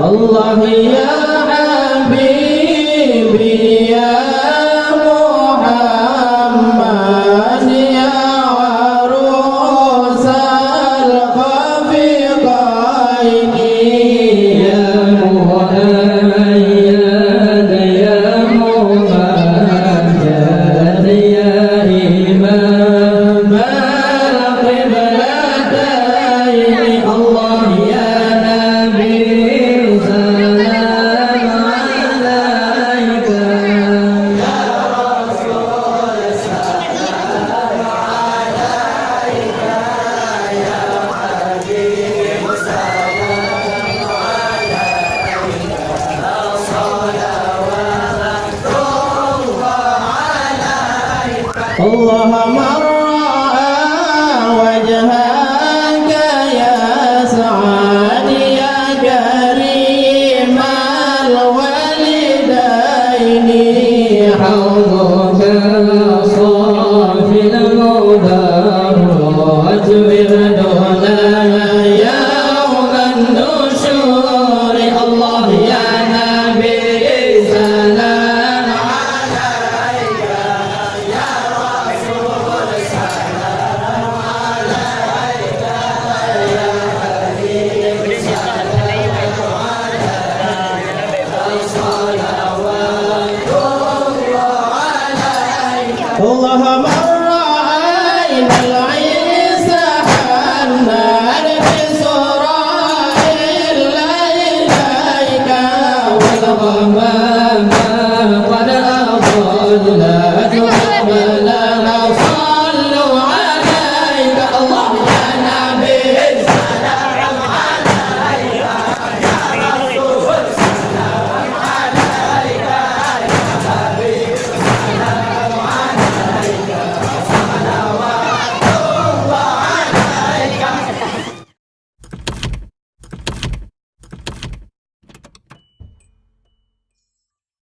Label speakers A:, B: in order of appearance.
A: Allah ya Habibi ya Muhammad ya warusal khafiqaini ya Muhammad ya Muhammad ya Imam al-qiblataini Allah ya Allah mar'a wajhaka ya sa'adi ya karim al-walidaini hawduka safil mudarrat wirduna yawman nushuri Allah ya Nabi salam اللهم رأينا العيسى حنان بسرائيل إليك والغمام قد أضلت